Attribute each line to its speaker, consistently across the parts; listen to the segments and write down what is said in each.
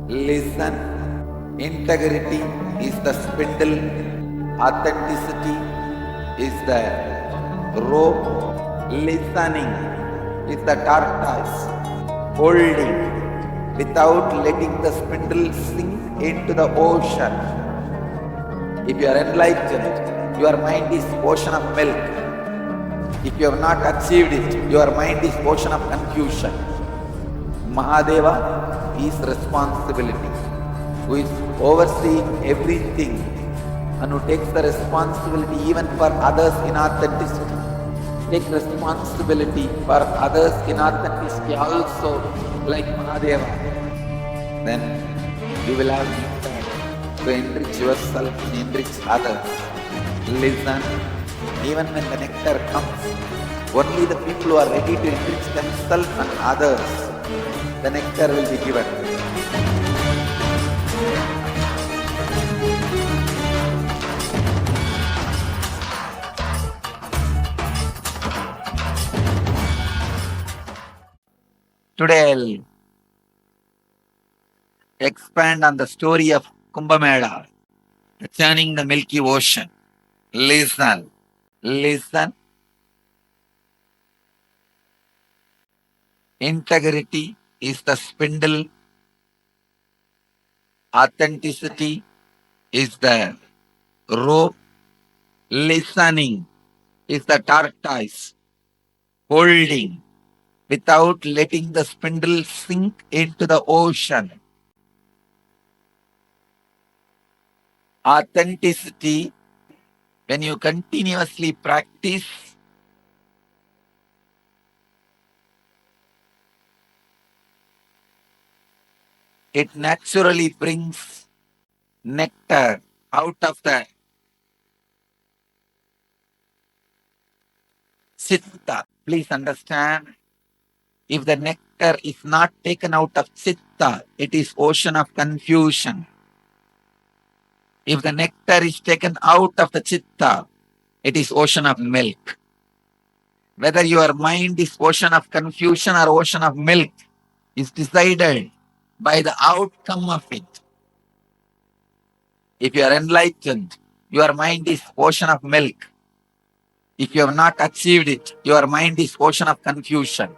Speaker 1: Listen. Integrity is the spindle. Authenticity is the rope. Listening is the tortoise. Holding without letting the spindle sink into the ocean. If you are enlightened, your mind is ocean of milk. If you have not achieved it, your mind is ocean of confusion. Mahadeva is responsibility, who is overseeing everything and who takes the responsibility even for others in authenticity. Take responsibility for others in authenticity also, like Mahadeva. Then you will have impact to enrich yourself and enrich others. Listen, even when the nectar comes, only the people who are ready to enrich themselves and others, the nectar will be given. Today I'll expand on the story of Kumbh Mela, churning the Milky Ocean. Listen, listen. Integrity is the spindle. Authenticity is the rope. Listening is the tortoise. Holding without letting the spindle sink into the ocean. Authenticity, when you continuously practice, it naturally brings nectar out of the chitta. Please understand, if the nectar is not taken out of chitta, it is ocean of confusion. If the nectar is taken out of the chitta, it is ocean of milk. Whether your mind is ocean of confusion or ocean of milk is decided by the outcome of it. If you are enlightened, your mind is ocean of milk. If you have not achieved it, your mind is ocean of confusion.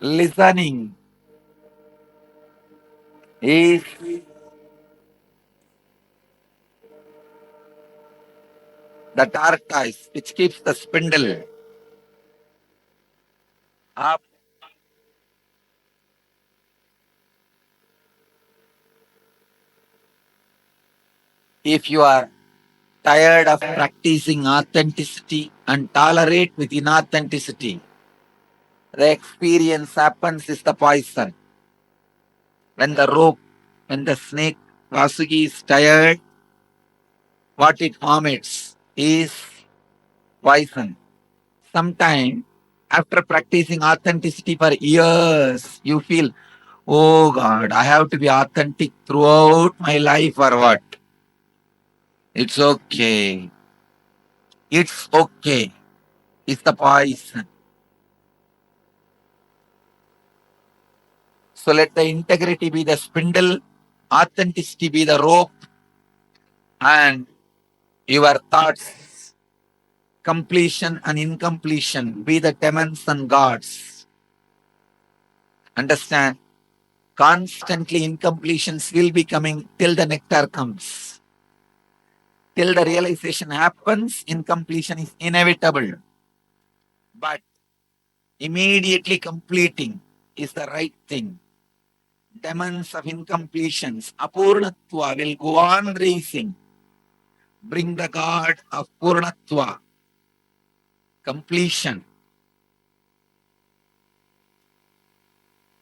Speaker 1: Listening is the tortoise which keeps the spindle up. If you are tired of practicing authenticity and tolerate with inauthenticity, the experience happens is the poison. When the rope, when the snake Vasuki is tired, what it vomits is poison. Sometime after practicing authenticity for years, you feel, oh God, I have to be authentic throughout my life or what? It's okay. It's okay. It's the poison. So let the integrity be the spindle, authenticity be the rope, and your thoughts, completion and incompletion, be the demons and gods. Understand? Constantly incompletions will be coming till the nectar comes. Till the realization happens, incompletion is inevitable. But immediately completing is the right thing. Demons of incompletions, apurnatva, will go on racing. Bring the god of purnatva, completion,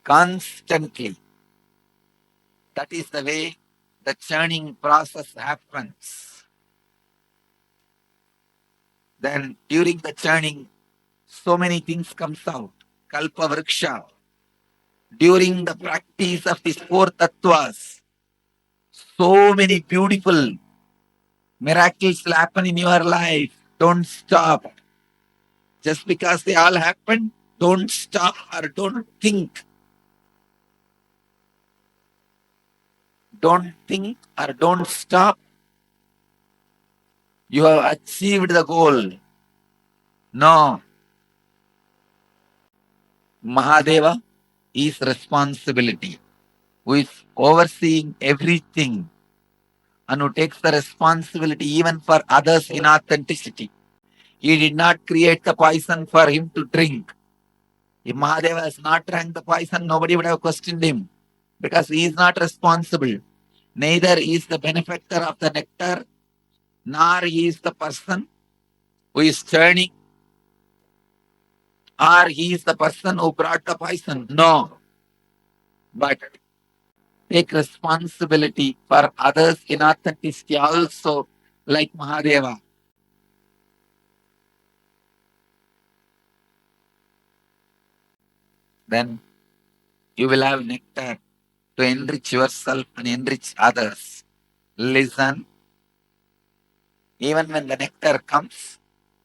Speaker 1: constantly. That is the way the churning process happens. Then during the churning, so many things comes out. Kalpa vriksha. During the practice of these four tattvas, so many beautiful miracles will happen in your life. Don't stop. Just because they all happen, don't stop or don't think Don't think or don't stop. You have achieved the goal. No. Mahadeva is responsibility, who is overseeing everything and who takes the responsibility even for others in authenticity. He did not create the poison for him to drink. If Mahadeva has not drank the poison, nobody would have questioned him because he is not responsible. Neither is the benefactor of the nectar, nor he is the person who is churning, or he is the person who brought the poison. No, but take responsibility for others in authenticity also, like Mahadeva. Then you will have nectar to enrich yourself and enrich others. Listen, even when the nectar comes,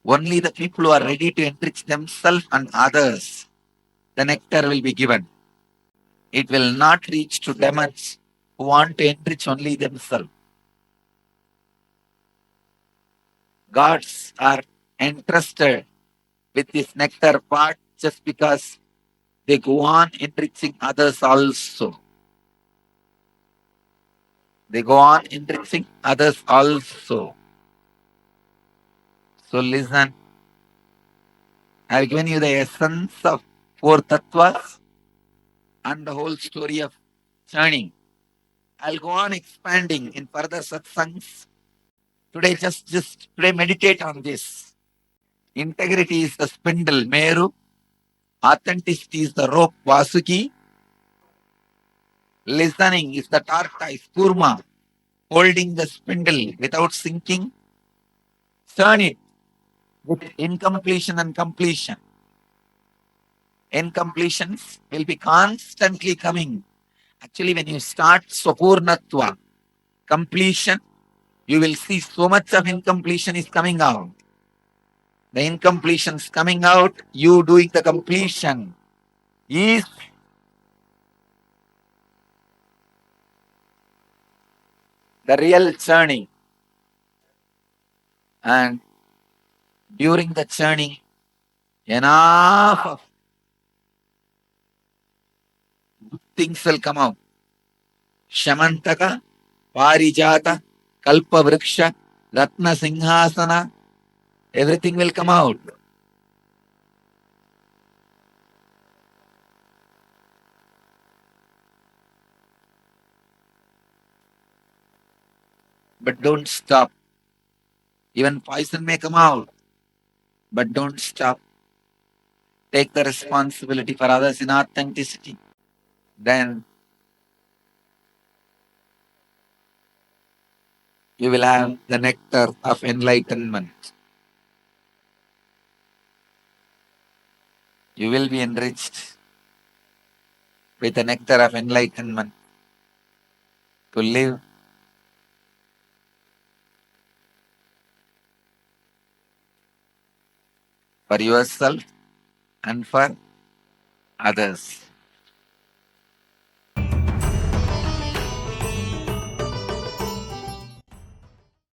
Speaker 1: only the people who are ready to enrich themselves and others, the nectar will be given. It will not reach to demons who want to enrich only themselves. Gods are entrusted with this nectar part just because they go on enriching others also. They go on enriching others also. So listen, I've given you the essence of four tattvas and the whole story of churning. I'll go on expanding in further satsangs. Today, just today, meditate on this. Integrity is the spindle, Meru. Authenticity is the rope, Vasuki. Listening is the tortoise, Kurma. Holding the spindle without sinking. Turn it with incompletion and completion. Incompletions will be constantly coming. Actually, when you start Sapurnatva, completion, you will see so much of incompletion is coming out. The incompletions coming out, you doing the completion is the real churning. And during the churning, enough of things will come out. Shamantaka, Parijata, Kalpa Vriksha, Ratna Singhasana, everything will come out. But don't stop. Even poison may come out, but don't stop. Take the responsibility for others in authenticity. Then you will have the nectar of enlightenment. You will be enriched with the nectar of enlightenment to live for yourself and for others.